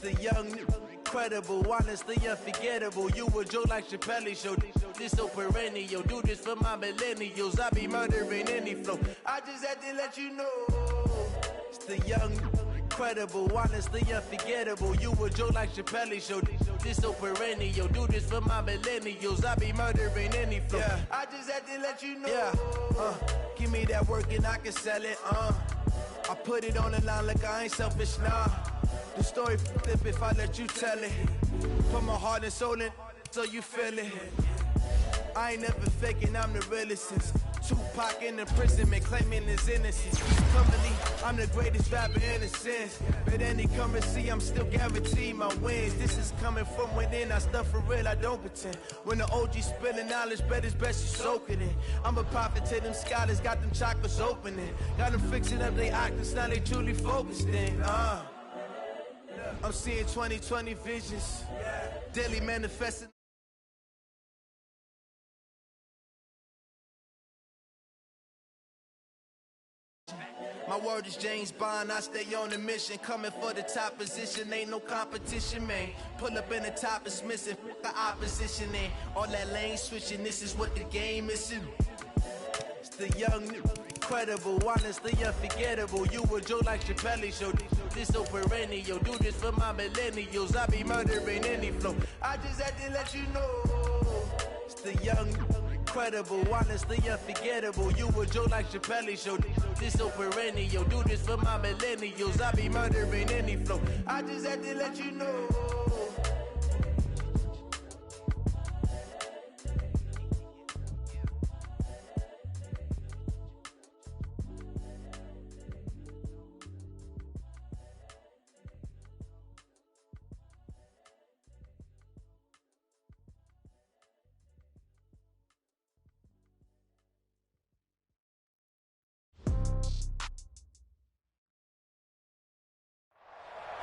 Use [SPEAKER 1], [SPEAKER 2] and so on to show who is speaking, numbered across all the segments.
[SPEAKER 1] the young, incredible, honestly unforgettable. You a joke like Chappelle Show. This so perennial. Do this for my millennials. I be murdering any flow. I just had to let you know. It's the young, incredible, honestly unforgettable. You a joke like Chappelle Show. This so perennial. Do this for my millennials. I be murdering any flow. Yeah. I just had to let you know. Yeah. Give me that work and I can sell it. I put it on the line like I ain't selfish, nah. The story flip if I let you tell it. Put my heart and soul in so you feel it. I ain't never faking, I'm the realest since Tupac in imprisonment, claiming his innocence. Currently, I'm the greatest rapper in a sense. But any currency, I'm still guaranteed my wins. This is coming from within, I stuff for real, I don't pretend. When the OG spilling knowledge, bet it's best you soak it in. I'm a prophet to them scholars, got them chakras opening. Got them fixing up they octaves, now they truly focused in. I'm seeing 2020 visions, daily manifesting. My word is James Bond, I stay on a mission. Coming for the top position, ain't no competition, man. Pull up in the top, it's missing, the opposition, and all that lane switching, this is what the game is. It's the young, incredible, honestly unforgettable. You a joke like Chappelle Show. This so perennial. Do this for my millennials. I be murdering any flow. I just had to let you know. It's the young, incredible, honestly unforgettable. You a joke like Chappelle Show. This so perennial. Do this for my millennials. I be murdering any flow. I just had to let you know.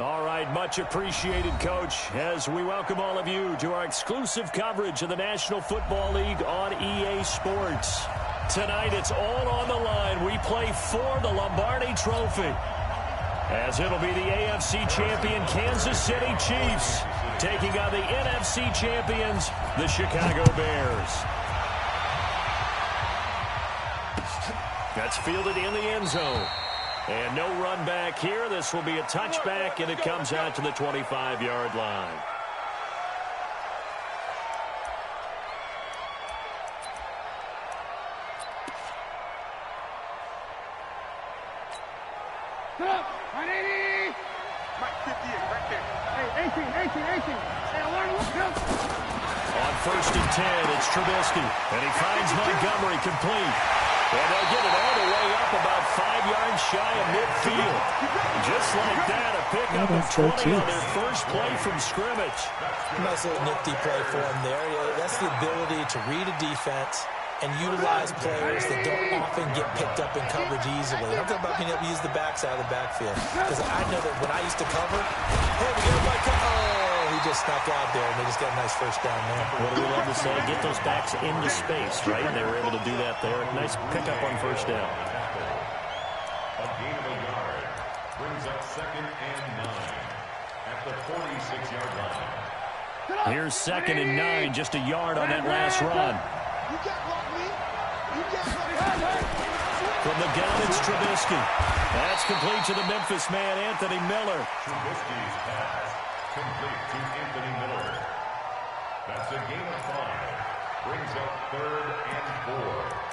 [SPEAKER 2] All right, much appreciated, Coach, as we welcome all of you to our exclusive coverage of the National Football League on EA Sports. Tonight, it's all on the line. We play for the Lombardi Trophy, as it'll be the AFC champion Kansas City Chiefs taking on the NFC champions, the Chicago Bears. That's fielded in the end zone. And no run back here. This will be a touchback, and it comes out to the 25-yard line.
[SPEAKER 3] Mike 58, right there. Hey, 18. Hey,
[SPEAKER 2] on 1st and 10, it's Trubisky. And he finds Montgomery complete. And they'll get it all the way up about 5 yards shy of midfield. Just like that, a pickup of 20 on their first play from scrimmage.
[SPEAKER 4] Nice little nifty play for him there. That's the ability to read a defense and utilize players that don't often get picked up in coverage easily. I'm talking about being able to use the backside of the backfield. Because I know that when I used to cover, hey, we got my he just snuck out there, and they just got a nice first down there.
[SPEAKER 2] What do we love to say? Get those backs into space, right? They were able to do that there. Nice pickup on first down.
[SPEAKER 5] A gain of a yard brings up 2nd and 9 at the 46-yard line.
[SPEAKER 2] Here's 2nd and 9, just a yard on that last run. From the gun, it's Trubisky. That's complete to the Memphis man, Anthony Miller.
[SPEAKER 5] Trubisky's pass complete to Anthony Miller. That's a gain of 5. Brings up 3rd and 4.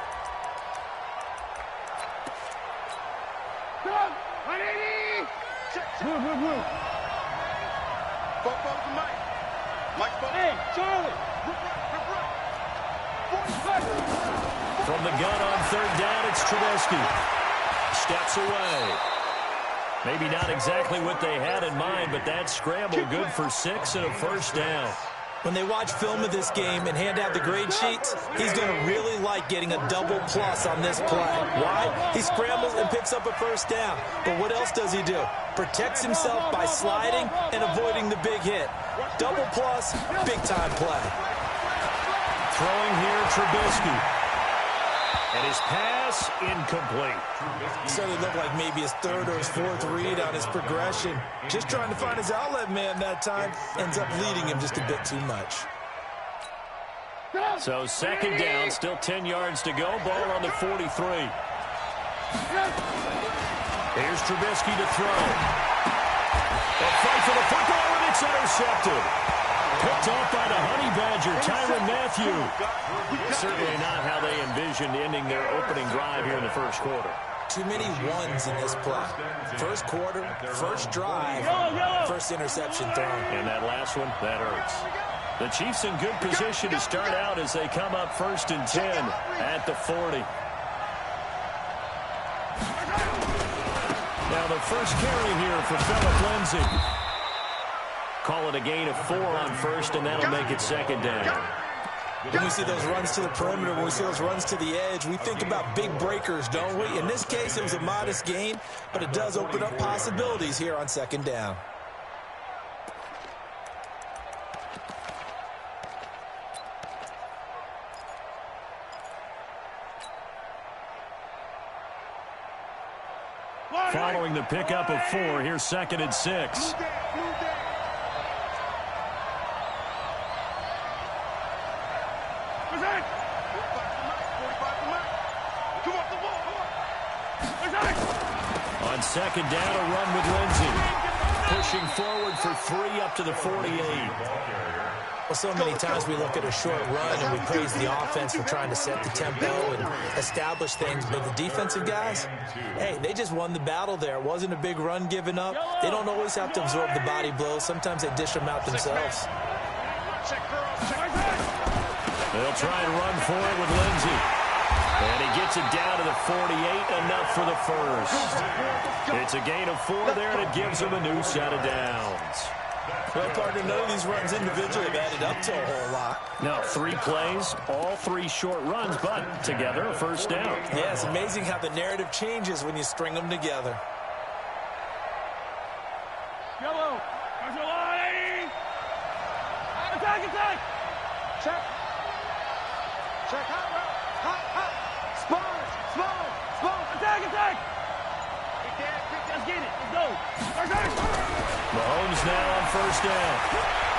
[SPEAKER 3] Move. Both to Mike. Mike, hey, Charlie.
[SPEAKER 2] From the gun on 3rd down, it's Trubisky. Steps away. Maybe not exactly what they had in mind, but that scramble good for 6 and a first down.
[SPEAKER 4] When they watch film of this game and hand out the grade sheets, he's going to really like getting a double plus on this play. Why? He scrambles and picks up a first down. But what else does he do? Protects himself by sliding and avoiding the big hit. Double plus, big-time play.
[SPEAKER 2] Throwing here, Trubisky. And his pass incomplete.
[SPEAKER 4] Certainly looked like maybe his third or his fourth read on his progression. Just trying to find his outlet man that time. Ends up leading him just a bit too much.
[SPEAKER 2] So second down, still 10 yards to go. Ball on the 43. Here's Trubisky to throw. A fight for the football, and it's intercepted. Picked off by the Honey Badger, Tyrann Mathieu. Certainly not how they envisioned ending their opening drive here in the first quarter.
[SPEAKER 4] Too many ones in this play. First quarter, first drive, first interception thrown.
[SPEAKER 2] And that last one, that hurts. The Chiefs in good position to start out as they come up 1st and 10 at the 40. Now the first carry here for Phillip Lindsay. Call it a gain of 4 on first, and that'll make it second down.
[SPEAKER 4] When we see those runs to the perimeter, when we see those runs to the edge, we think about big breakers, don't we? In this case, it was a modest gain, but it does open up possibilities here on second down.
[SPEAKER 2] Following the pickup of 4, here's 2nd and 6. On second down, a run with Lindsay. Pushing forward for 3 up to the 48.
[SPEAKER 4] Well, so many times we look at a short run and we praise the offense for trying to set the tempo and establish things. But the defensive guys, hey, they just won the battle there. It wasn't a big run given up. They don't always have to absorb the body blows. Sometimes they dish them out themselves.
[SPEAKER 2] They'll try and run for it with Lindsay. And he gets it down to the 48, enough for the first. It's a gain of 4 there, and it gives him a new set of downs.
[SPEAKER 4] Well, partner, none of these runs individually have added up to a whole lot.
[SPEAKER 2] No, 3 plays, all 3 short runs, but together a first down.
[SPEAKER 4] Yeah, it's amazing how the narrative changes when you string them together.
[SPEAKER 3] Yellow. There's a line. Attack, attack. Check. Check. Hot. Spawn. Attack. Let's get it. Let's go.
[SPEAKER 2] Mahomes now on first down.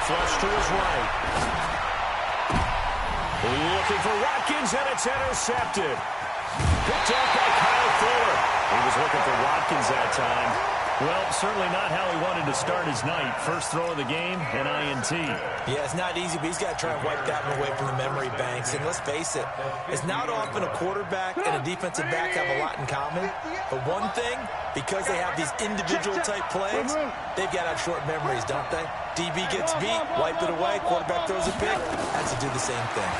[SPEAKER 2] Flush to his right. Looking for Watkins, and it's intercepted. Picked off by Kyle Fuller. He was looking for Watkins that time. Well, certainly not how he wanted to start his night. First throw of the game, an INT.
[SPEAKER 4] Yeah, it's not easy, but he's got to try and wipe that one away from the memory banks. And let's face it, it's not often a quarterback and a defensive back have a lot in common. But one thing, because they have these individual-type plays, they've got to have short memories, don't they? DB gets beat, wipe it away, quarterback throws a pick, has to do the same thing.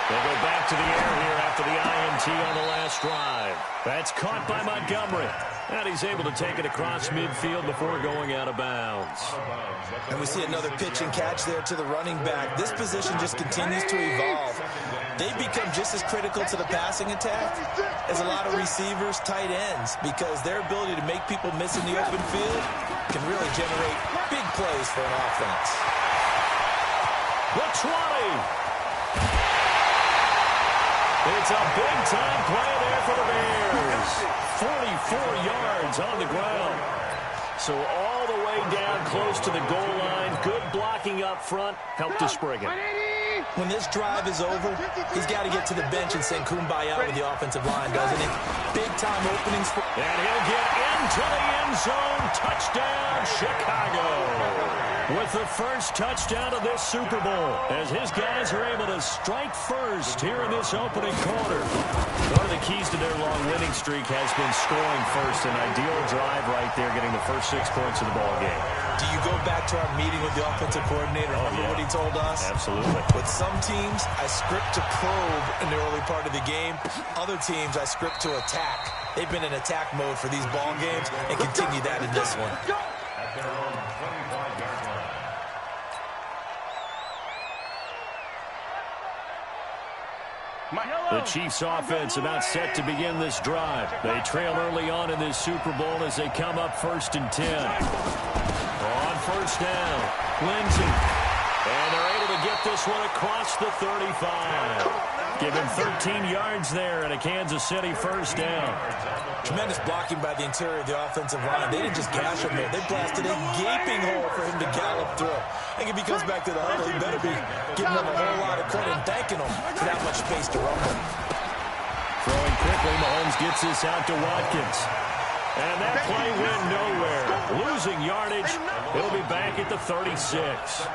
[SPEAKER 2] They'll go back to the air here after the INT on the last drive. That's caught by Montgomery. And he's able to take it across midfield before going out of bounds.
[SPEAKER 4] And we see another pitch and catch there to the running back. This position just continues to evolve. They become just as critical to the passing attack as a lot of receivers, tight ends, because their ability to make people miss in the open field can really generate big plays for an offense.
[SPEAKER 2] The 20. It's a big-time play there for the Bears. 44 yards on the ground. So all the way down close to the goal line. Good blocking up front. Helped to spring it.
[SPEAKER 4] When this drive is over, he's got to get to the bench and sing Kumbaya with the offensive line, doesn't he? Big-time openings.
[SPEAKER 2] And he'll get into the end zone. Touchdown, Chicago. With the first touchdown of this Super Bowl, as his guys are able to strike first here in this opening quarter. One of the keys to their long winning streak has been scoring first. An ideal drive right there, getting the first 6 points of the ball game.
[SPEAKER 4] Do you go back to our meeting with the offensive coordinator? Remember what he told us?
[SPEAKER 2] Absolutely.
[SPEAKER 4] With some teams, I script to probe in the early part of the game. Other teams, I script to attack. They've been in attack mode for these ball games and continue that in this one.
[SPEAKER 5] At their own 25-yard line.
[SPEAKER 2] The Chiefs offense about set to begin this drive. They trail early on in this Super Bowl as they come up 1st and 10. On first down, Lindsay. And they're able to get this one across the 35. Give him 13 yards there and a Kansas City first down.
[SPEAKER 4] Tremendous blocking by the interior of the offensive line. They didn't just gash him there. They blasted a gaping hole for him to gallop through. I think if he comes back to the huddle, he better be giving him a whole lot of credit and thanking him for that much space to rumble.
[SPEAKER 2] Throwing quickly, Mahomes gets this out to Watkins. And that play went nowhere. Losing yardage. He'll be back at the 36.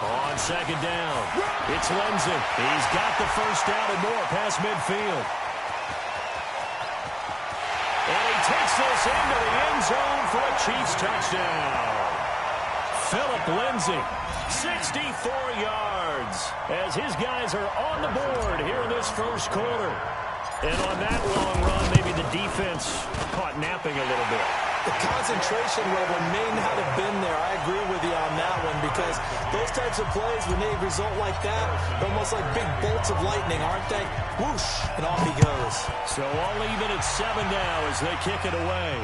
[SPEAKER 2] On second down, it's Lindsay. He's got the first down and more past midfield. And he takes this into the end zone for a Chiefs touchdown. Philip Lindsay, 64 yards, as his guys are on the board here in this first quarter. And on that long run, maybe the defense caught napping a little bit.
[SPEAKER 4] The concentration level may not have been there. I agree with you on that one, because those types of plays, when they result like that, they're almost like big bolts of lightning, aren't they? Whoosh, and off he goes.
[SPEAKER 2] So all even at 7 now as they kick it away.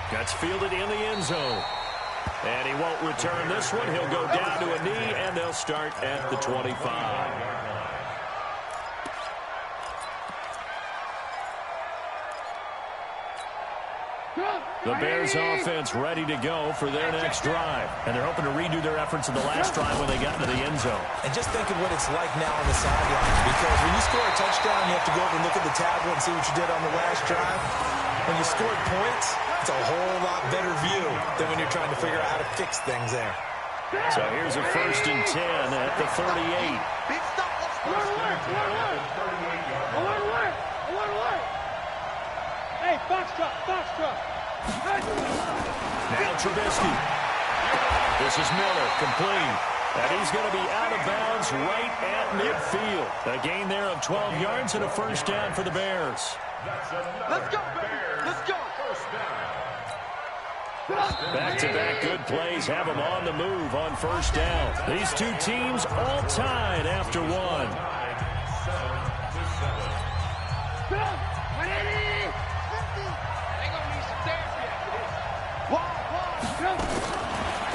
[SPEAKER 2] Gets fielded in the end zone. And he won't return this one. He'll go down to a knee, and they'll start at the 25. The Bears offense ready to go for their next drive. And they're hoping to redo their efforts in the last drive when they got into the end zone.
[SPEAKER 4] And just think of what it's like now on the sidelines, because when you score a touchdown, you have to go over and look at the tablet and see what you did on the last drive. When you scored points, it's a whole lot better view than when you're trying to figure out how to fix things there.
[SPEAKER 2] So here's a 1st and 10 at the 38.
[SPEAKER 3] Hey, Foxtrot.
[SPEAKER 2] Now Trubisky. This is Miller, complete. And he's going to be out of bounds right at midfield. A gain there of 12 yards and a first down for the Bears.
[SPEAKER 3] Let's go, let's go.
[SPEAKER 2] Back-to-back good plays have them on the move on first down. These two teams all tied after one.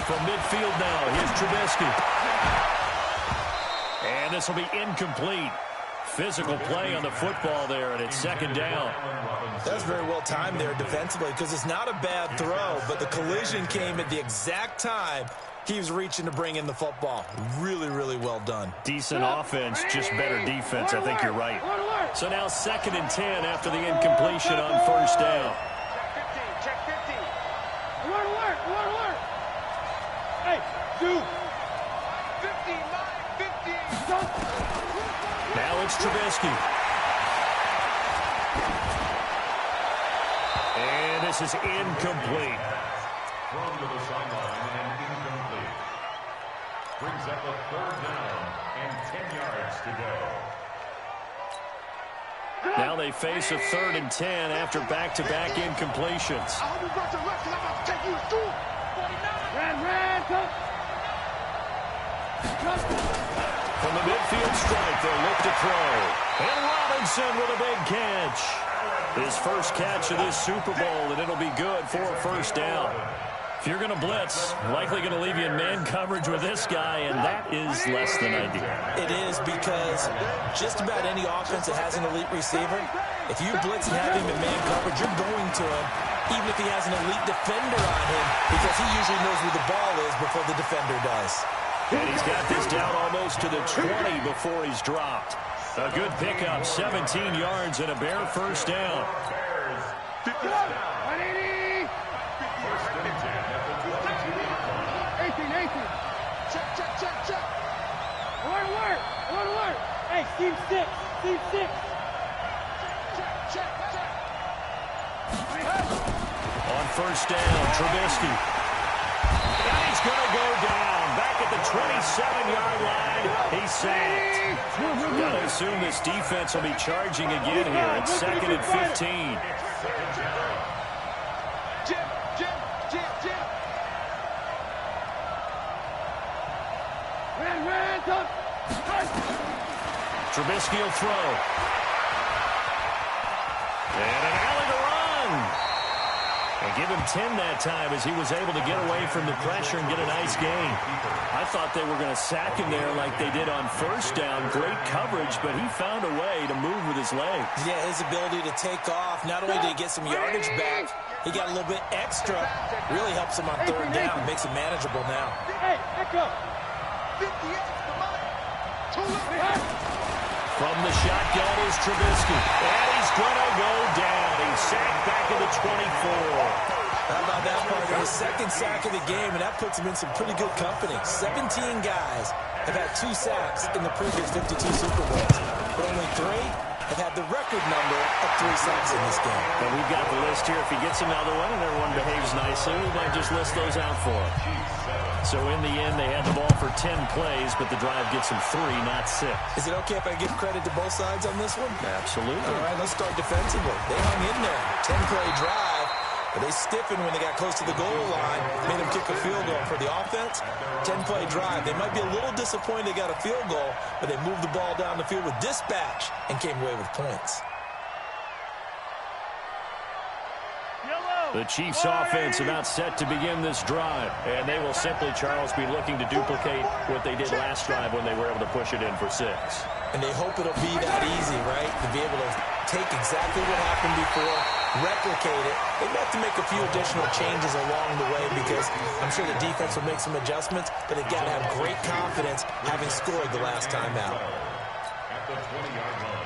[SPEAKER 2] From midfield now, here's Trubisky. And this will be incomplete. Physical play on the football there, and it's second down.
[SPEAKER 4] That's very well timed there defensively, because it's not a bad throw, but the collision came at the exact time he was reaching to bring in the football. Really, really well done.
[SPEAKER 2] Decent offense, just better defense. I think you're right. So now 2nd and 10 after the incompletion on first down.
[SPEAKER 3] Check 15. Alert. Hey, dude. 15.
[SPEAKER 2] Now it's Trubisky. And this is incomplete.
[SPEAKER 5] Thrown to the sideline and incomplete. Brings up a 3rd down and 10 yards to go.
[SPEAKER 2] Now they face a 3rd and 10 after back-to-back incompletions.
[SPEAKER 3] I hope you brought your left, because I'm about to take you to school. 49. Ran,
[SPEAKER 2] From the midfield stripe, they'll look to throw. And Robinson with a big catch. His first catch of this Super Bowl, and it'll be good for a first down. If you're going to blitz, likely going to leave you in man coverage with this guy, and that is less than ideal.
[SPEAKER 4] It is, because just about any offense that has an elite receiver, if you blitz and have him in man coverage, you're going to him, even if he has an elite defender on him, because he usually knows where the ball is before the defender does.
[SPEAKER 2] And he's got this down almost to the 20 before he's dropped. A good pickup, 17 yards and a Bear first down.
[SPEAKER 3] 180. 18. Check. Alert. Hey, Steve 6. Check.
[SPEAKER 2] On first down, Trubisky. And he's going to go down. Back at the 27-yard line, he's sacked. Got to assume this defense will be charging again here. It's 2nd and 15.
[SPEAKER 3] Jim. Ran,
[SPEAKER 2] Trubisky will throw. And an alley to run. They give him 10 that time as he was able to get away from the pressure and get a nice gain. I thought they were going to sack him there like they did on first down. Great coverage, but he found a way to move with his legs.
[SPEAKER 4] Yeah, his ability to take off, not only did he get some yardage back, he got a little bit extra. Really helps him on third down, makes it manageable now.
[SPEAKER 3] Hey, echo. 58, come on.
[SPEAKER 2] From the shotgun is Trubisky. And he's going to go down. He's sacked back at the 24.
[SPEAKER 4] How about that part? His second sack of the game, and that puts him in some pretty good company. 17 guys have had 2 sacks in the previous 52 Super Bowls, but only 3 have had the record number of 3 sacks in this game.
[SPEAKER 2] And we've got the list here. If he gets another one and everyone behaves nicely, we might just list those out for him. So in the end, they had the ball for 10 plays, but the drive gets them 3, not 6.
[SPEAKER 4] Is it okay if I give credit to both sides on this one?
[SPEAKER 2] Absolutely.
[SPEAKER 4] All right, let's start defensively. They hung in there. 10-play drive, but they stiffened when they got close to the goal line, made them kick a field goal. For the offense, 10-play drive. They might be a little disappointed they got a field goal, but they moved the ball down the field with dispatch and came away with points.
[SPEAKER 2] The Chiefs' offense about set to begin this drive. And they will simply, Charles, be looking to duplicate what they did last drive when they were able to push it in for 6.
[SPEAKER 4] And they hope it'll be that easy, right? To be able to take exactly what happened before, replicate it. They have to make a few additional changes along the way because I'm sure the defense will make some adjustments, but they've got to have great confidence having scored the last time out.
[SPEAKER 5] At the 20-yard line.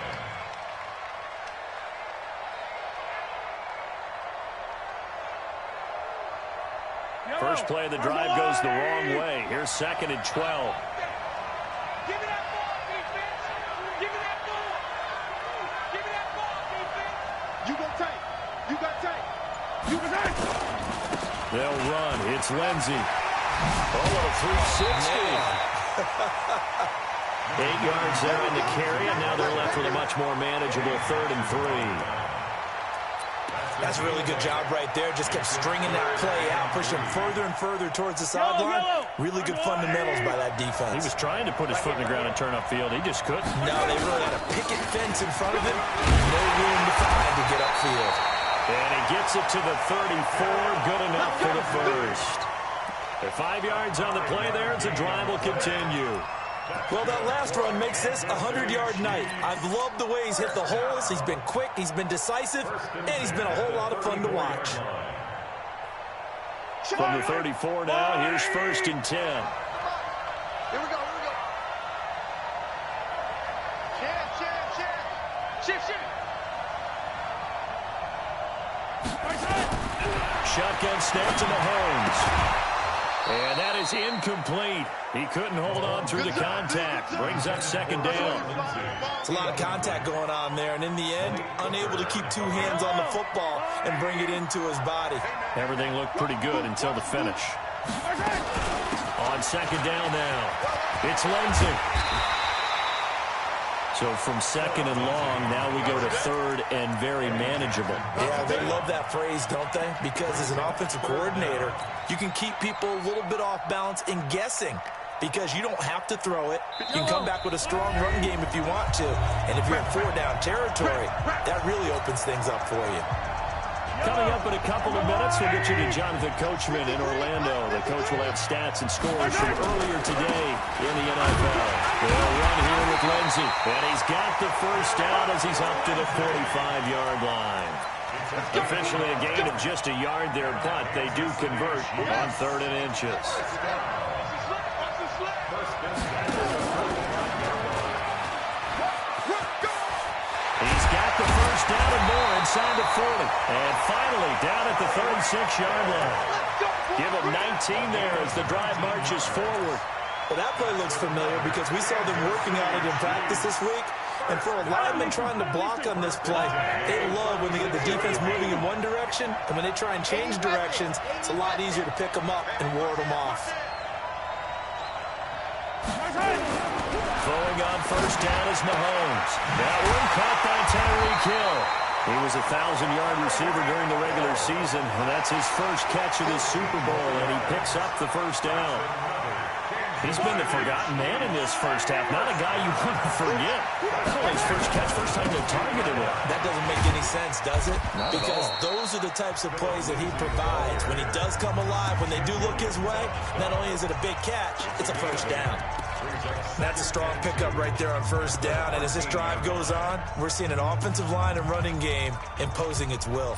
[SPEAKER 2] First play of the drive goes the wrong way. Here's 2nd and 12.
[SPEAKER 3] Give me that ball, defense. Give me that ball. Give me that ball, defense. You go tight. You got tight. You got tight.
[SPEAKER 2] They'll run. It's Lindsey. Oh, a 360. 8 yards there on the carry, and now they're left with a much more manageable 3rd and 3.
[SPEAKER 4] That's a really good job right there. Just kept stringing that play out, pushing further and further towards the sideline. Really good fundamentals by that defense.
[SPEAKER 2] He was trying to put his foot in the ground and turn upfield. He just couldn't.
[SPEAKER 4] No, they really had a picket fence in front of him. No room to find to get upfield.
[SPEAKER 2] And he gets it to the 34. Good enough for the first. They're 5 yards on the play there as the drive will continue.
[SPEAKER 4] Well, that last run makes this a 100-yard night. I've loved the way he's hit the holes. He's been quick, he's been decisive, and he's been a whole lot of fun to watch.
[SPEAKER 2] From the 34 now, here's 1st and 10.
[SPEAKER 3] Here we go. Shift.
[SPEAKER 2] Shotgun snap to Mahomes. And that is incomplete. He couldn't hold on through the contact. Brings up 2nd down.
[SPEAKER 4] It's a lot of contact going on there, and in the end, unable to keep 2 hands on the football and bring it into his body.
[SPEAKER 2] Everything looked pretty good until the finish. On 2nd down now, it's Lindsey. So from 2nd and long, now we go to 3rd and very manageable.
[SPEAKER 4] Yeah, they love that phrase, don't they? Because as an offensive coordinator, you can keep people a little bit off balance in guessing because you don't have to throw it. You can come back with a strong run game if you want to. And if you're in 4-down territory, that really opens things up for you.
[SPEAKER 2] Coming up in a couple of minutes, we'll get you to Jonathan Coachman in Orlando. The coach will have stats and scores from earlier today in the NFL. They'll run here with Lindsey. And he's got the first down as he's up to the 45-yard line. Officially a gain of just a yard there, but they do convert on 3rd and inches. He's got the first down and more inside the 40. And finally down at the 36-yard line. Give him 19 there as the drive marches forward.
[SPEAKER 4] Well, that play looks familiar because we saw them working on it in practice this week. And for a lineman trying to block on this play, they love when they get the defense moving in one direction. And when they try and change directions, it's a lot easier to pick them up and ward them off.
[SPEAKER 2] Throwing on first down is Mahomes. That one caught by Tyreek Hill. He was a 1,000-yard receiver during the regular season, and that's his first catch of the Super Bowl, and he picks up the first down. He's been the forgotten man in this first half. Not a guy you want to forget. Not only his first catch, first time they've targeted him.
[SPEAKER 4] That doesn't make any sense, does it? Because those are the types of plays that he provides. When he does come alive, when they do look his way, not only is it a big catch, it's a first down. That's a strong pickup right there on first down. And as this drive goes on, we're seeing an offensive line and running game imposing its will.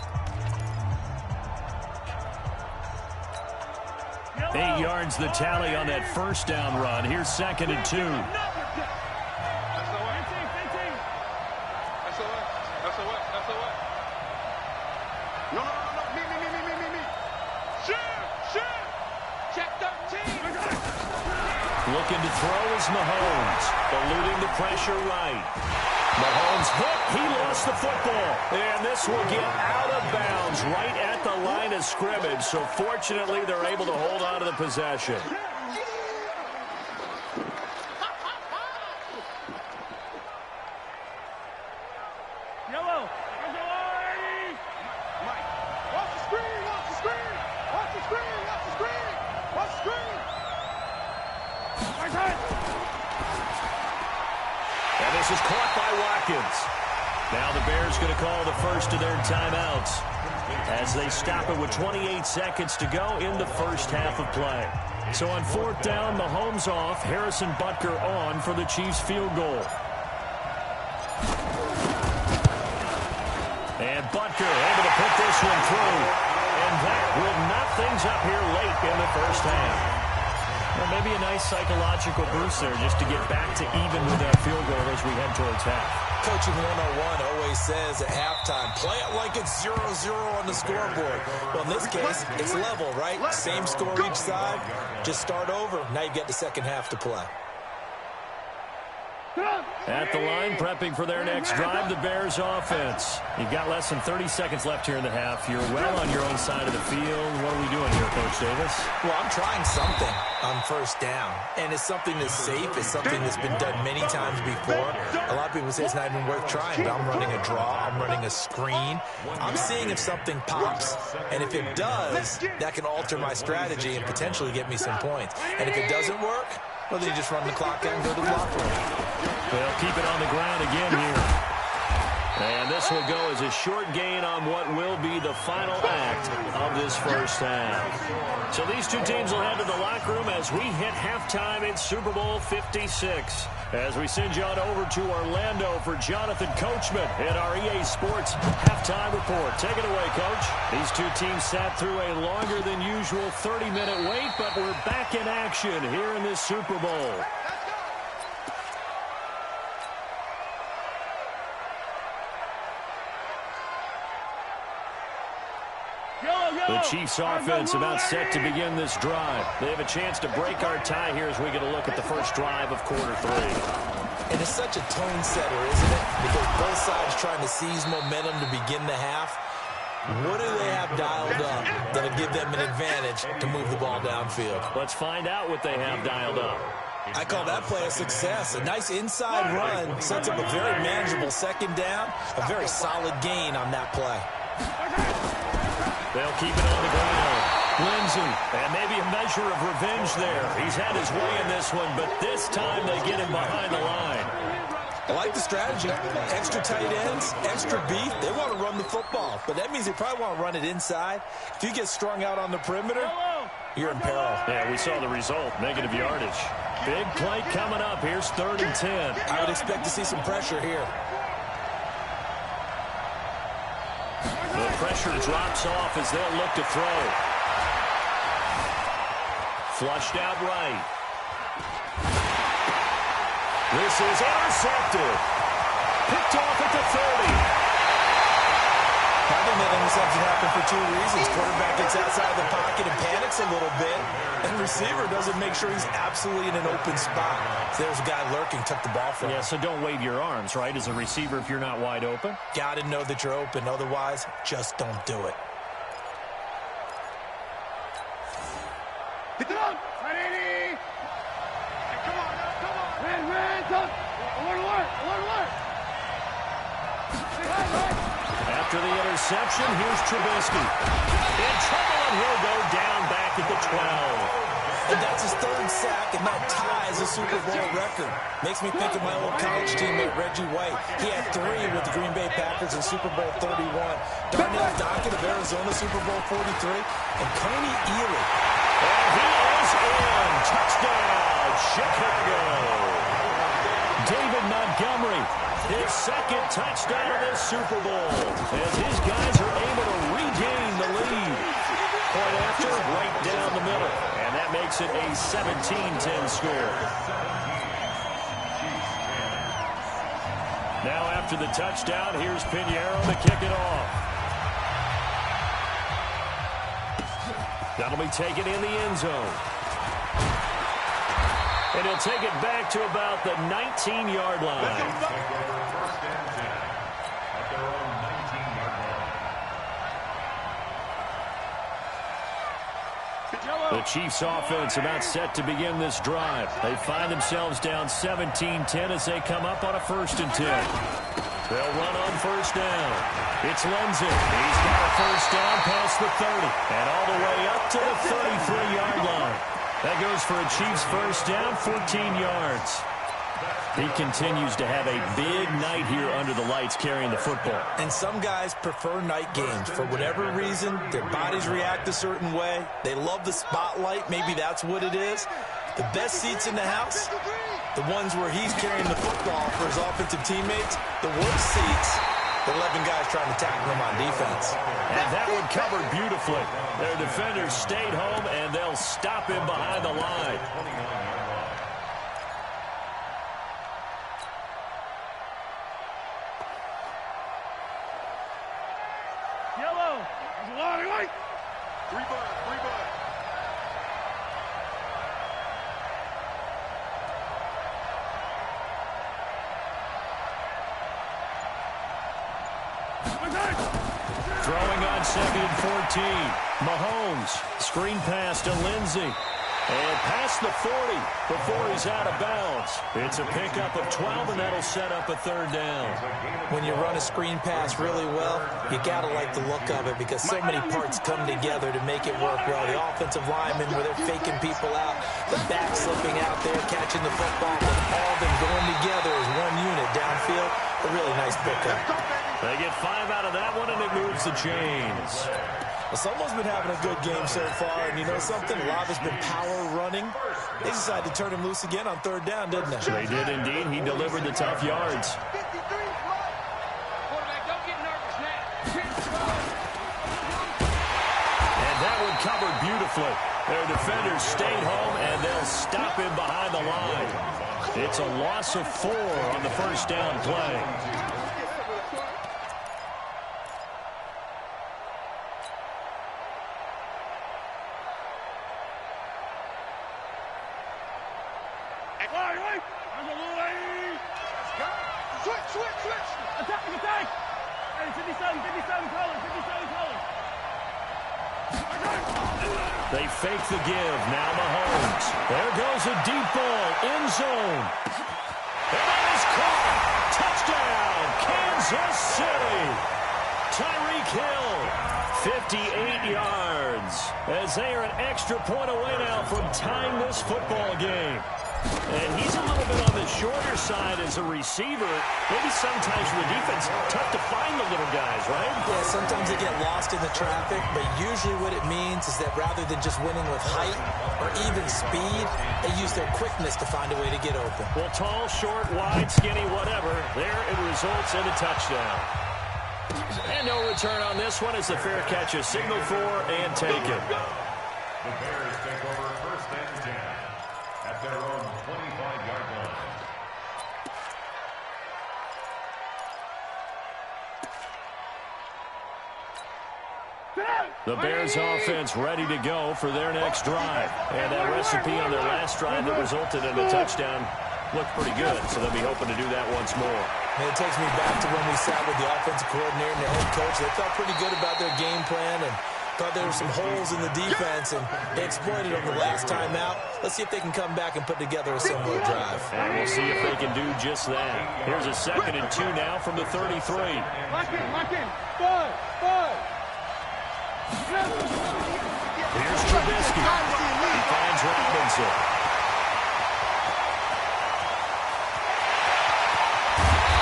[SPEAKER 2] 8 yards the tally on that first down run. Here's 2nd and 2.
[SPEAKER 3] That's a what? No. Me. Shoot. Check 13.
[SPEAKER 2] Looking to throw is Mahomes. Eluding the pressure right. Mahomes hit. He lost the football. And this will get out of bounds right at the line of scrimmage. So fortunately, they're able to hold on to the possession.
[SPEAKER 3] Yellow. Mike. Watch the screen.
[SPEAKER 2] And this is caught by Watkins. Now the Bears going to call the first of their timeouts as they stop it with 28 seconds to go in the first half of play. So on 4th down, Mahomes off, Harrison Butker on for the Chiefs field goal. And Butker able to put this one through. And that will knock things up here late in the first half. Well, maybe a nice psychological boost there just to get back to even with that field goal as we head towards half.
[SPEAKER 4] Coaching 101 always says at halftime, play it like it's 0-0 on the scoreboard. Well, in this case, it's level, right? Same score each side. Just start over. Now you get the second half to play.
[SPEAKER 2] At the line, prepping for their next drive, the Bears offense. You've got less than 30 seconds left here in the half. You're well on your own side of the field. What are we doing here, Coach Davis?
[SPEAKER 4] Well, I'm trying something on first down. And it's something that's safe. It's something that's been done many times before. A lot of people say it's not even worth trying, but I'm running a draw. I'm running a screen. I'm seeing if something pops. And if it does, that can alter my strategy and potentially get me some points. And if it doesn't work, well, then you just run the clock out and go to the block room.
[SPEAKER 2] They'll keep it on the ground again here. And this will go as a short gain on what will be the final act of this first half. So these two teams will head to the locker room as we hit halftime in Super Bowl 56. As we send you on over to Orlando for Jonathan Coachman in our EA Sports halftime report. Take it away, Coach. These two teams sat through a longer than usual 30-minute wait, but we're back in action here in this Super Bowl. The Chiefs offense about set to begin this drive. They have a chance to break our tie here as we get a look at the first drive of quarter 3.
[SPEAKER 4] And it's such a tone setter, isn't it? Because both sides trying to seize momentum to begin the half. What do they have dialed up that'll give them an advantage to move the ball downfield?
[SPEAKER 2] Let's find out what they have dialed up.
[SPEAKER 4] I call that play a success. A nice inside run sets up a very manageable second down. A very solid gain on that play.
[SPEAKER 2] They'll keep it on the ground. Lindsey, and maybe a measure of revenge there. He's had his way in this one, but this time they get him behind the line.
[SPEAKER 4] I like the strategy. Extra tight ends, extra beef. They want to run the football, but that means they probably want to run it inside. If you get strung out on the perimeter, you're in peril.
[SPEAKER 2] Yeah, we saw the result. Negative yardage. Big play coming up. Here's 3rd and 10.
[SPEAKER 4] I would expect to see some pressure here.
[SPEAKER 2] The pressure drops off as they'll look to throw. Flushed out right. This is intercepted. Picked off at the 30.
[SPEAKER 4] I think that interception happened for 2 reasons. Quarterback gets outside the pocket and panics a little bit. And receiver doesn't make sure he's absolutely in an open spot. So there's a guy lurking, took the ball from him.
[SPEAKER 2] Yeah, so don't wave your arms, right, as a receiver if you're not wide open.
[SPEAKER 4] Got to know that you're open. Otherwise, just don't do it.
[SPEAKER 3] Get down! 180! Come on, come on! Hands up! Alert!
[SPEAKER 2] After the interception, here's Trubisky. In trouble, and he'll go down back at the 12.
[SPEAKER 4] And that's his 3rd sack, and that ties a Super Bowl record. Makes me think of my old college teammate, Reggie White. He had 3 with the Green Bay Packers in Super Bowl 31. Darnell Dockett of Arizona, Super Bowl 43. And Coney Ealy.
[SPEAKER 2] And he is in. Touchdown, Chicago. David Montgomery, his 2nd touchdown of this Super Bowl, as his guys are able to regain the lead. Point after, right down the middle. And that makes it a 17-10 score. Now after the touchdown, here's Pinheiro to kick it off. That'll be taken in the end zone. And he'll take it back to about the 19-yard line. The Chiefs offense about set to begin this drive. They find themselves down 17-10 as they come up on a 1st and 10. They'll run on 1st down. It's Lindsey. He's got a 1st down past the 30 and all the way up to the 33-yard line. That goes for a Chiefs 1st down, 14 yards. He continues to have a big night here under the lights carrying the football.
[SPEAKER 4] And some guys prefer night games. For whatever reason, their bodies react a certain way. They love the spotlight. Maybe that's what it is. The best seats in the house, the ones where he's carrying the football for his offensive teammates. The worst seats, the 11 guys trying to tackle him on defense.
[SPEAKER 2] And that one covered beautifully. Their defenders stayed home, and they'll stop him behind the line.
[SPEAKER 3] Yellow. White. 3 bud.
[SPEAKER 2] Throwing on 2nd and 14. Mahomes, screen pass to Lindsey. And past the 40 before he's out of bounds. It's a pickup of 12, and that'll set up a 3rd down.
[SPEAKER 4] When you run a screen pass really well, you got to like the look of it because so many parts come together to make it work well. The offensive linemen, where they're faking people out, the back slipping out there, catching the football, and all of them going together as one unit downfield. A really nice pickup.
[SPEAKER 2] They get 5 out of that one, and it moves the chains.
[SPEAKER 4] Well, someone's been having a good game so far, and you know something? A lot has been power running. They decided to turn him loose again on 3rd down, didn't they?
[SPEAKER 2] They did indeed. He delivered the tough yards. And that one covered beautifully. Their defenders stayed home, and they'll stop him behind the line. It's a loss of 4 on the 1st down play.
[SPEAKER 3] Switch. Attack. Hey, 57 colors.
[SPEAKER 2] They fake the give. Now Mahomes. There goes a deep ball. End zone. And that is caught. Touchdown, Kansas City. Tyreek Hill, 58 yards. As they are an extra point away now from tying this football game. And he's a little bit on the shorter side as a receiver. Maybe sometimes for the defense, tough to find the little guys, right?
[SPEAKER 4] Yeah, sometimes they get lost in the traffic, but usually what it means is that rather than just winning with height or even speed, they use their quickness to find a way to get open.
[SPEAKER 2] Well, tall, short, wide, skinny, whatever, there it results in a touchdown. And no return on this one as the fair catch is signaled for and taken.
[SPEAKER 5] The Bears take over 1st and 10 at their own 25-yard line.
[SPEAKER 2] The Bears offense ready to go for their next drive. And that recipe on their last drive that resulted in a touchdown looked pretty good, so they'll be hoping to do that once more.
[SPEAKER 4] And it takes me back to when we sat with the offensive coordinator and the head coach. They felt pretty good about their game plan and thought there were some holes in the defense, and they exploited them the last time out. Let's see if they can come back and put together a similar drive.
[SPEAKER 2] And we'll see if they can do just that. Here's a 2nd and 2 now from the 33.
[SPEAKER 3] Lock in. Bud.
[SPEAKER 2] Here's Trubisky. He finds Robinson.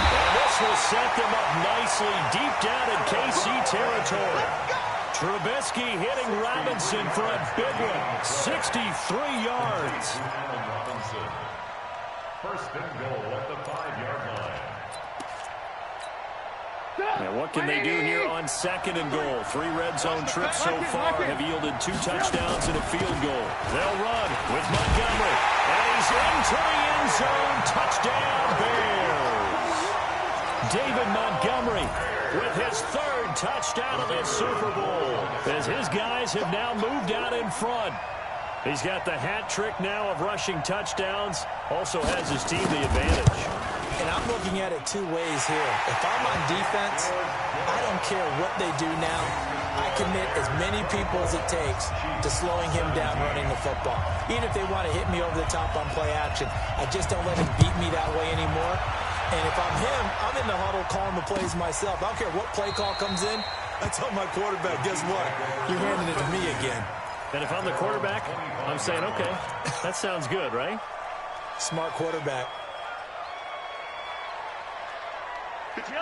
[SPEAKER 2] And this will set them up nicely deep down in KC territory. Trubisky hitting Robinson for a big one. 63 yards.
[SPEAKER 5] First and goal at the 5-yard line.
[SPEAKER 2] And what can they do here on second and goal? 3 red zone trips so far have yielded 2 touchdowns and a field goal. They'll run with Montgomery. And he's into the end zone. Touchdown, Bears. David Montgomery with his 3rd touchdown of this Super Bowl, as his guys have now moved out in front. He's got the hat trick now of rushing touchdowns. Also has his team the advantage.
[SPEAKER 4] And I'm looking at it 2 ways here. If I'm on defense, I don't care what they do now. I commit as many people as it takes to slowing him down running the football. Even if they want to hit me over the top on play action, I just don't let him beat me that way anymore. And if I'm him, I'm in the huddle calling the plays myself. I don't care what play call comes in. I tell my quarterback, guess what? You're handing it to me again.
[SPEAKER 2] And if I'm the quarterback, I'm saying, okay, that sounds good, right?
[SPEAKER 4] Smart quarterback.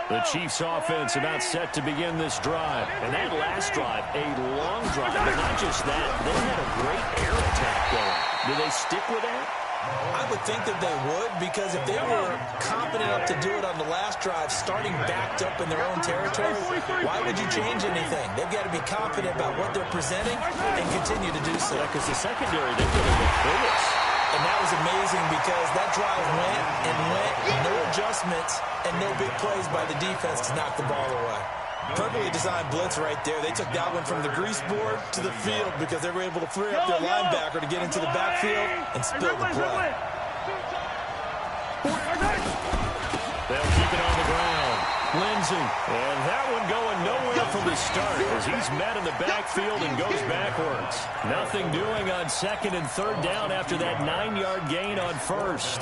[SPEAKER 2] The Chiefs offense about set to begin this drive. And that last drive, a long drive. But not just that, they had a great air attack going. Do they stick with that?
[SPEAKER 4] I would think that they would, because if they were confident enough to do it on the last drive, starting backed up in their own territory, why would you change anything? They've got to be confident about what they're presenting and continue to do so.
[SPEAKER 2] Yeah, because the secondary, they could have looked foolish.
[SPEAKER 4] And that was amazing because that drive went and went, no adjustments and no big plays by the defense to knock the ball away. Perfectly designed blitz right there. They took that one from the grease board to the field because they were able to free up their linebacker to get into the backfield and spill the play.
[SPEAKER 2] They'll keep it on the ground. Lindsey. And that one going nowhere from the start as he's met in the backfield and goes backwards. Nothing doing on second and third down after that 9-yard gain on first.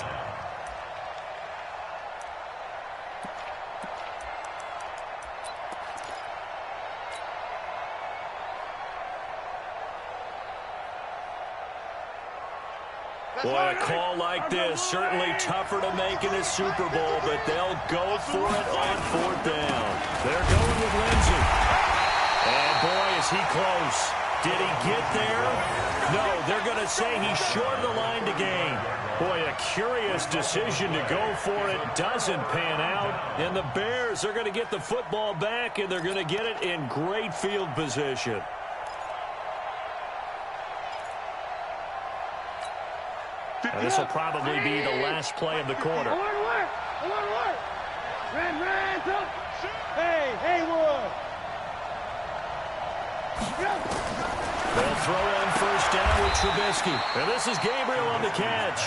[SPEAKER 2] Boy, a call like this, certainly tougher to make in a Super Bowl, but they'll go for it on 4th down. They're going with Lindsey. And boy, is he close. Did he get there? No, they're going to say he's short of the line to gain. Boy, a curious decision to go for it. Doesn't pan out. And the Bears are going to get the football back, and they're going to get it in great field position. And this will probably be the last play of the quarter.
[SPEAKER 3] Hey, Haywood.
[SPEAKER 2] They'll throw on 1st down with Trubisky. And this is Gabriel on the catch.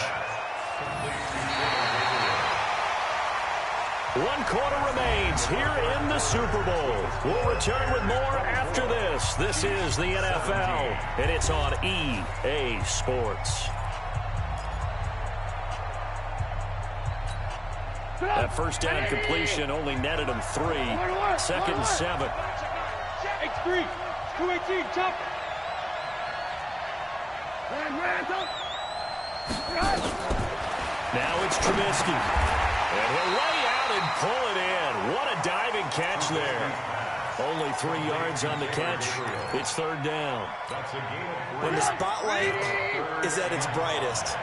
[SPEAKER 2] 1 quarter remains here in the Super Bowl. We'll return with more after this. This is the NFL, and it's on EA Sports. That 1st down completion only netted him 3. 2nd and 7.
[SPEAKER 3] X3, 218, chop.
[SPEAKER 2] Now it's Trubisky. And he'll lay out and pull it in. What a diving catch there. Only 3 yards on the catch. It's 3rd down.
[SPEAKER 4] When the spotlight is at its brightest,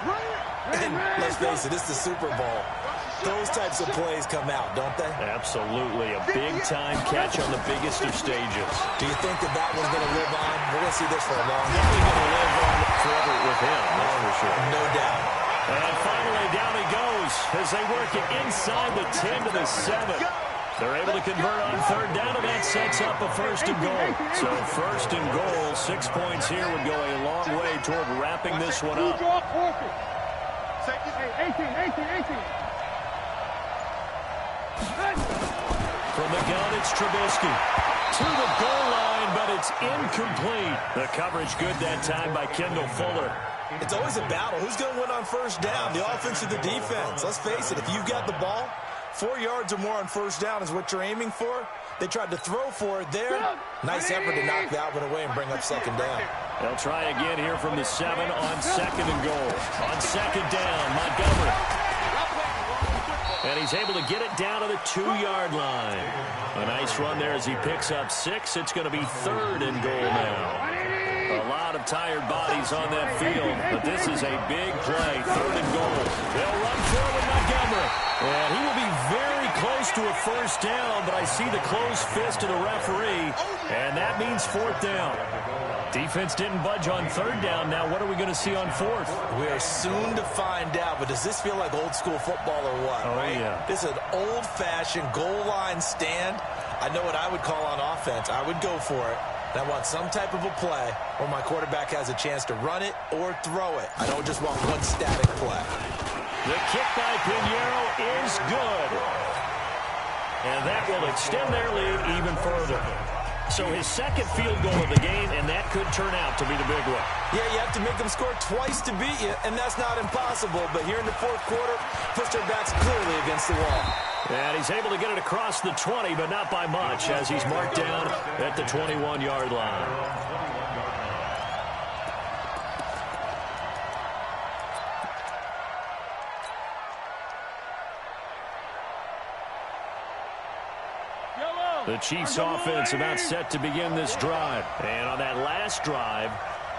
[SPEAKER 4] and let's face it, it's the Super Bowl, those types of plays come out, don't they?
[SPEAKER 2] Absolutely. A big-time catch on the biggest of stages.
[SPEAKER 4] Do you think that that one's going to live on? We're going to see this for a long time.
[SPEAKER 2] Definitely going to live on forever with him, that's for sure.
[SPEAKER 4] No doubt.
[SPEAKER 2] And finally, down he goes as they work it inside the 10 to the 7. They're able to convert on 3rd down, and that sets up a 1st and goal. So 1st and goal, 6 points here would go a long way toward wrapping this one up.
[SPEAKER 3] 18.
[SPEAKER 2] From the gun, it's Trubisky. To the goal line, but it's incomplete. The coverage good that time by Kendall Fuller.
[SPEAKER 4] It's always a battle. Who's going to win on 1st down, the offense or the defense? Let's face it, if you've got the ball, 4 yards or more on 1st down is what you're aiming for. They tried to throw for it there. Nice effort to knock that one away and bring up second down.
[SPEAKER 2] They'll try again here from the 7 on second and goal. On second down, Montgomery. And he's able to get it down to the 2-yard line. A nice run there as he picks up 6. It's going to be third and goal now. A lot of tired bodies on that field, but this is a big play. Third and goal. They'll run forward Montgomery. And he will be very close to a first down, but I see the closed fist of the referee, and that means fourth down. Defense didn't budge on third down. Now what are we going to see on fourth?
[SPEAKER 4] We are soon to find out, but does this feel like old school football or what?
[SPEAKER 2] Oh,
[SPEAKER 4] right?
[SPEAKER 2] Yeah.
[SPEAKER 4] This is an old-fashioned goal line stand. I know what I would call on offense. I would go for it. And I want some type of a play where my quarterback has a chance to run it or throw it. I don't just want one static play.
[SPEAKER 2] The kick by Pinheiro is good. And that will extend their lead even further. So his second field goal of the game, and that could turn out to be the big one.
[SPEAKER 4] Yeah, you have to make them score twice to beat you, and that's not impossible. But here in the fourth quarter, pushed their backs clearly against the wall.
[SPEAKER 2] And he's able to get it across the 20, but not by much, as he's marked down at the 21-yard line. The Chiefs offense about set to begin this drive. And on that last drive,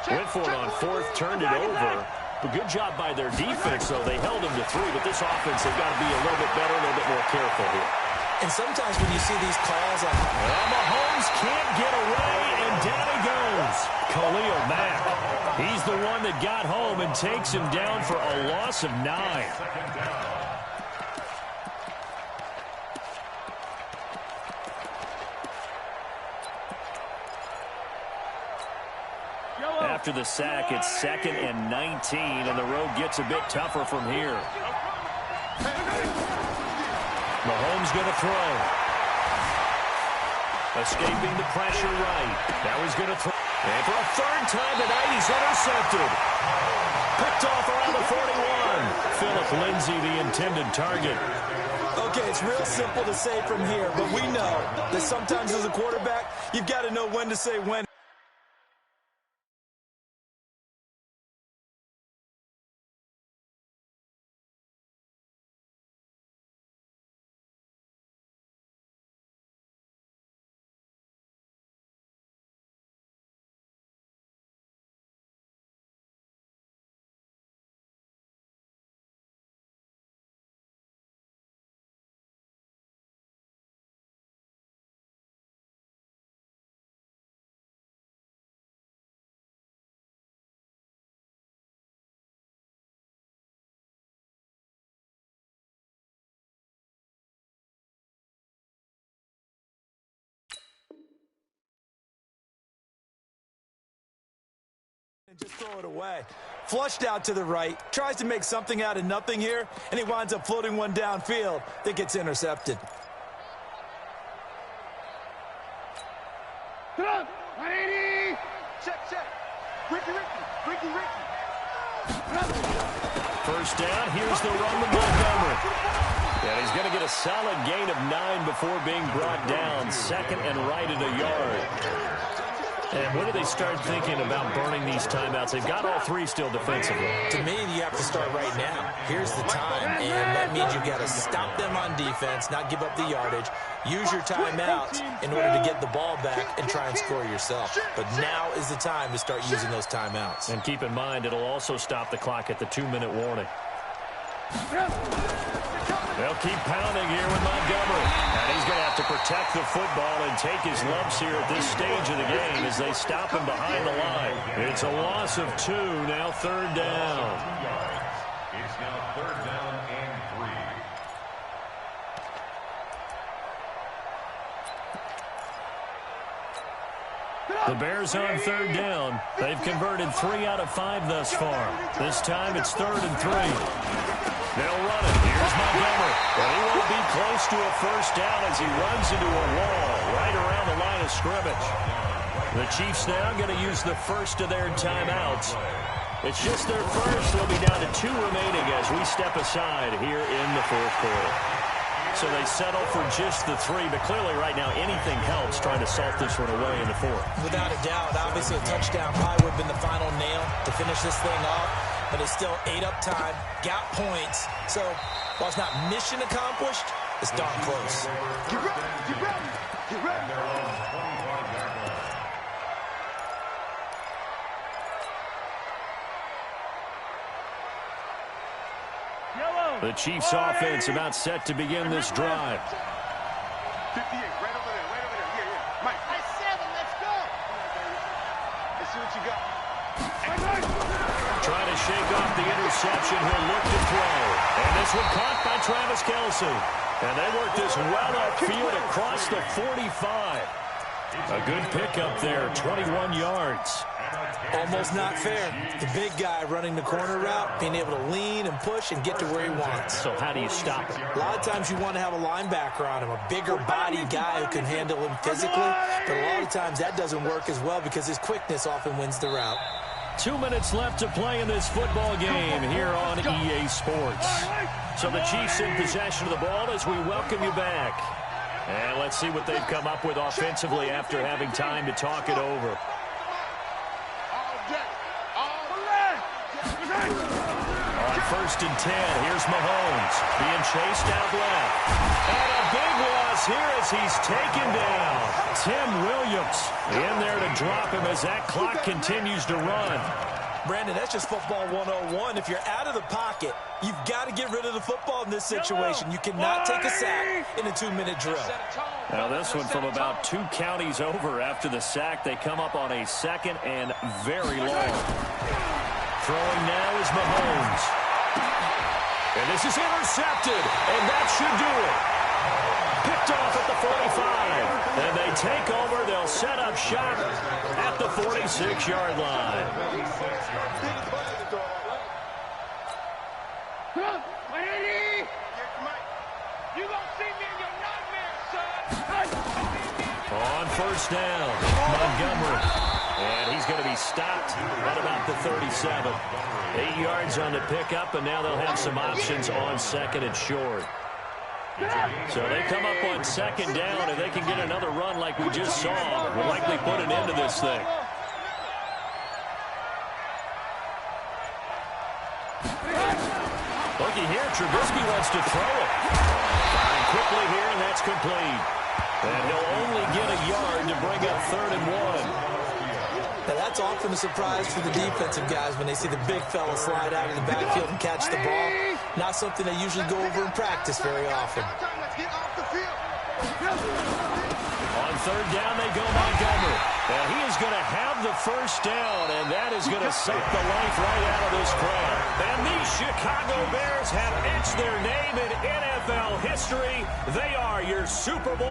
[SPEAKER 2] went for it on fourth, turned it over. But good job by their defense, though. They held them to 3, but this offense, they've got to be a little bit better, a little bit more careful here.
[SPEAKER 4] And sometimes when you see these calls on...
[SPEAKER 2] Well, Mahomes can't get away, and down he goes. Khalil Mack. He's the one that got home and takes him down for a loss of 9. After the sack, it's 2nd and 19, and the road gets a bit tougher from here. Mahomes going to throw. Escaping the pressure right. Now he's going to throw. And for a third time tonight, he's intercepted. Picked off around the 41. Philip Lindsay, the intended target.
[SPEAKER 4] Okay, it's real simple to say from here, but we know that sometimes as a quarterback, you've got to know when to say when. And just throw it away. Flushed out to the right, tries to make something out of nothing here, and he winds up floating one downfield that gets intercepted.
[SPEAKER 3] Come on, 180. Check. Ricky.
[SPEAKER 2] First down, here's the run with Montgomery. And he's going to get a solid gain of 9 before being brought down. 2nd and right at a yard. And when do they start thinking about burning these timeouts? They've got all 3 still defensively.
[SPEAKER 4] To me, you have to start right now. Here's the time, and that means you've got to stop them on defense, not give up the yardage, use your timeouts in order to get the ball back and try and score yourself. But now is the time to start using those timeouts.
[SPEAKER 2] And keep in mind, it'll also stop the clock at the 2-minute warning. They'll keep pounding here with Montgomery. And he's going to have to protect the football and take his lumps here at this stage of the game as they stop him behind the line. It's a loss of 2, now third down.
[SPEAKER 5] It's now third down and 3.
[SPEAKER 2] The Bears on third down. They've converted 3 out of 5 thus far. This time it's 3rd and 3. They'll run it. Here's Montgomery. But he won't be close to a first down as he runs into a wall right around the line of scrimmage. The Chiefs now going to use the first of their timeouts. It's just their first. They'll be down to 2 remaining as we step aside here in the fourth quarter. So they settle for just the 3, but clearly right now anything helps trying to salt this one away in the 4th.
[SPEAKER 4] Without a doubt, obviously a touchdown probably would have been the final nail to finish this thing off, but it's still 8 up time, got points. So while it's not mission accomplished, it's darn close.
[SPEAKER 3] Get ready, get ready, get ready.
[SPEAKER 2] The Chiefs offense about set to begin this drive.
[SPEAKER 3] 58, right over there, right over there. Yeah. Mike.
[SPEAKER 6] Hey, 7, let's go.
[SPEAKER 3] Let's see what you got.
[SPEAKER 2] Trying to shake off the interception. He'll look to throw. And this one caught by Travis Kelce. And they work this well upfield across the 45. A good pickup there, 21 yards.
[SPEAKER 4] Almost not fair. The big guy running the corner route, being able to lean and push and get to where he wants.
[SPEAKER 2] So how do you stop it?
[SPEAKER 4] A lot of times you want to have a linebacker on him, a bigger body guy who can handle him physically, but a lot of times that doesn't work as well because his quickness often wins the route.
[SPEAKER 2] 2 minutes left to play in this football game here on EA Sports. So the Chiefs in possession of the ball as we welcome you back. And let's see what they've come up with offensively after having time to talk it over. On 1st and 10, here's Mahomes being chased out left. And a big loss here as he's taken down. Tim Williams in there to drop him as that clock continues to run.
[SPEAKER 4] Brandon, that's just football 101. If you're out of the pocket, you've got to get rid of the football in this situation. You cannot take a sack in a 2-minute drill.
[SPEAKER 2] Now this one from about 2 counties over after the sack. They come up on a 2nd and very long. Throwing now is Mahomes. And this is intercepted, and that should do it. Picked off at the 45. And they take over. They'll set up shop at the 46-yard line.
[SPEAKER 3] You gonna see me in your nightmares, son.
[SPEAKER 2] On 1st down, Montgomery. And he's going to be stopped at about the 37. 8 yards on the pickup, and now they'll have some options on 2nd and short. So they come up on 2nd down, and they can get another run like we just saw. Will likely put an end to this thing. Looky here, Trubisky wants to throw it. Firing quickly here, and that's complete. And he'll only get a yard to bring up 3rd and 1.
[SPEAKER 4] Now, that's often a surprise for the defensive guys when they see the big fella slide out of the backfield and catch the ball. Not something they usually go over in practice very often.
[SPEAKER 2] On 3rd down, they go Montgomery. And he is going to have the 1st down, and that is going to suck the life right out of this crowd. And these Chicago Bears have etched their name in NFL history. They are your Super Bowl